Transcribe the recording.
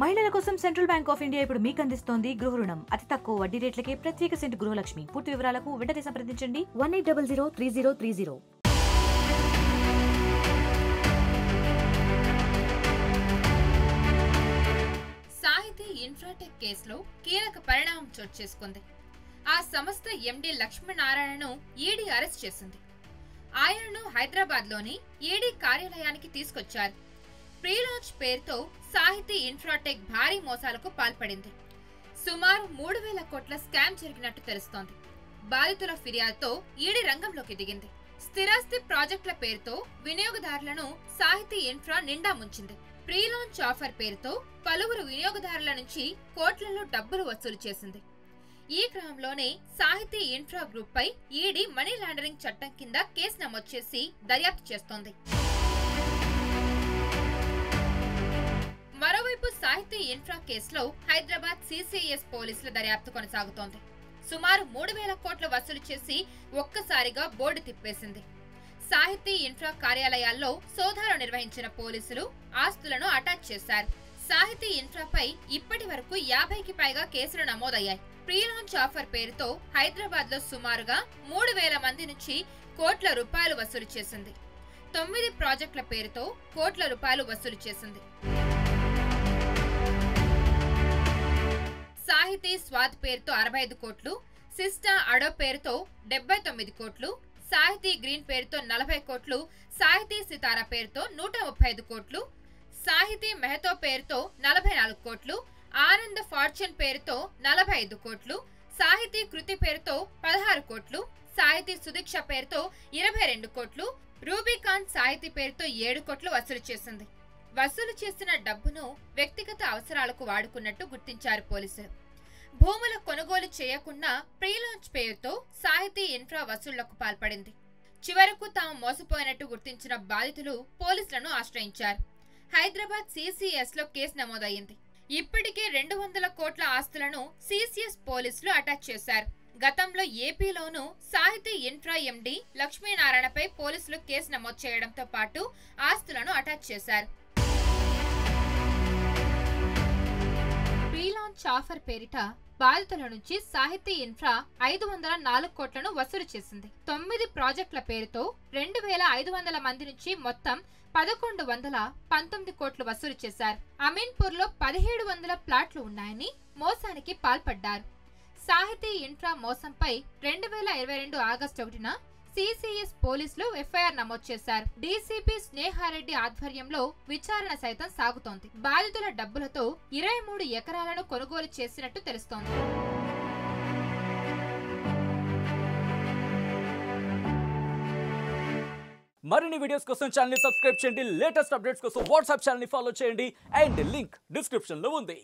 మహిళల కోసం central bank of India ఇప్పుడు మీకు అందిస్తోంది గృహ రుణం. అతి తక్కువ వడ్డీ రేట్లకే ప్రత్యేక సెంటు గృహలక్ష్మి. పూర్తి వివరాలకు వెంటనే సంప్రదించండి 18003030. సాహితీ ఇన్ఫ్రాటెక్ కేసులో కీలక పరిణామం చోటు చేసుకుంది. ఆ సంస్థ ఎండీ లక్ష్మీనారాయణను ఈడీ అరెస్ట్ చేసింది. ఆయనను హైదరాబాద్లోని ఈడీ కార్యాలయానికి తీసుకొచ్చారు. ప్రీలాంచ్ పేరుతో సాహితీ ఇన్ఫ్రాటెక్ భారీ మోసాలకు పాల్పడింది. సుమారు 3000 కోట్ల స్కామ్ జరిగినట్టు తెలుస్తోంది. బాధితుల ఫిర్యాదుతో ఈడీ రంగంలోకి దిగింది. స్థిరాస్తి ప్రాజెక్టుల పేరుతో వినియోగదారులను సాహితీ ఇన్ఫ్రా నిండా ముంచింది. ప్రీలాంచ్ ఆఫర్ పేరుతో పలువురు వినియోగదారుల నుంచి కోట్లలో డబ్బులు వసూలు చేసింది. ఈ క్రమంలోనే సాహితీ ఇన్ఫ్రా గ్రూప్ పై ఈడీ మనీ లాండరింగ్ చట్టం కింద కేసు నమోదు చేసి దర్యాప్తు చేస్తోంది. మరోవైపు సాహితీ ఇన్ఫ్రా కేసులో హైదరాబాద్ సిసిఎస్ పోలీసుల దర్యాప్తు కొనసాగుతోంది. సుమారు 3000 కోట్లు వసూలు చేసి ఒక్కసారిగా బోర్డు తిప్పేసింది. సాహితీ ఇన్ఫ్రా కార్యాలయాల్లో సోదాలు నిర్వహించిన పోలీసులు ఆస్తులను అటాచ్ చేశారు. సాహితీ ఇన్ఫ్రాపై ఇప్పటి వరకు 50కి పైగా కేసులు నమోదయ్యాయి. ప్రీలాంచ్ ఆఫర్ పేరుతో హైదరాబాద్ లో సుమారుగా 3000 మంది నుంచి కోట్ల రూపాయలు వసూలు చేసింది. 9 ప్రాజెక్టుల పేరుతో కోట్ల రూపాయలు వసూలు చేసింది. సాహితీ స్వాద్ పేరుతో 65 కోట్లు, సిస్టా అడో పేరుతో 79 కోట్లు, సాహితీ గ్రీన్ పేరుతో 40 కోట్లు, సాహితీ సితారా పేరుతో 135 కోట్లు, సాహితీ మెహతో పేరుతో 44 కోట్లు, ఆనంద ఫార్చ్యూన్ పేరుతో 45 కోట్లు, సాహితీ కృతి పేరుతో 16 కోట్లు, సాహితీ సుదీక్ష పేరుతో 22 కోట్లు, రూబీకాన్ సాహితీ పేరుతో 7 కోట్లు వసూలు చేసింది. వసూలు చేసిన డబ్బును వ్యక్తిగత అవసరాలకు వాడుకున్నట్టు గుర్తించారు పోలీసులు. భూముల కొనుగోలు చేయకుండా ప్రీలాంచ్ పేరుతో సాహితీ ఇన్ఫ్రా వసూళ్లకు పాల్పడింది. చివరకు తాము మోసపోయినట్టు గుర్తించిన బాధితులు పోలీసులను ఆశ్రయించారు. హైదరాబాద్ సిసిఎస్ లో కేసు నమోదయ్యింది. ఇప్పటికే 200 కోట్ల ఆస్తులను సిసిఎస్ పోలీసులు అటాచ్ చేశారు. గతంలో ఏపీలోనూ సాహితీ ఇన్ఫ్రా ఎండీ లక్ష్మీనారాయణపై పోలీసులు కేసు నమోదు చేయడంతో పాటు ఆస్తులను అటాచ్ చేశారు. ప్రీలాంచ్ ఆఫర్ పేరిట బాధితుల నుంచి సాహితీ ఇన్ఫ్రా 504 కోట్లను వసూలు చేసింది. 9 ప్రాజెక్టుల పేరుతో 2500 మంది నుంచి మొత్తం 1119 కోట్లు వసూలు చేశారు. అమీన్పూర్ లో 1700 ప్లాట్లు ఉన్నాయని మోసానికి పాల్పడ్డారు. సాహితీ ఇన్ఫ్రా మోసంపై 2022 ఆగస్టు 1న సిసిఎస్ పోలీసులు ఎఫ్ఐఆర్ నమోదు చేశారు. డీసీపీ స్నేహారెడ్డి ఆధ్వర్యంలో విచారణ సైతం సాగుతోంది. బాధితుల డబ్బులతో 23 ఎకరాలను కొనుగోలు చేసినట్టు తెలుస్తోంది. మరిన్ని వీడియోస్ కోసం ఛానల్ ని సబ్స్క్రైబ్ చేయండి. లేటెస్ట్ అప్డేట్స్ కోసం వాట్సాప్ ఛానల్ ని ఫాలో చేయండి. అండ్ లింక్ డిస్క్రిప్షన్ లో ఉంది.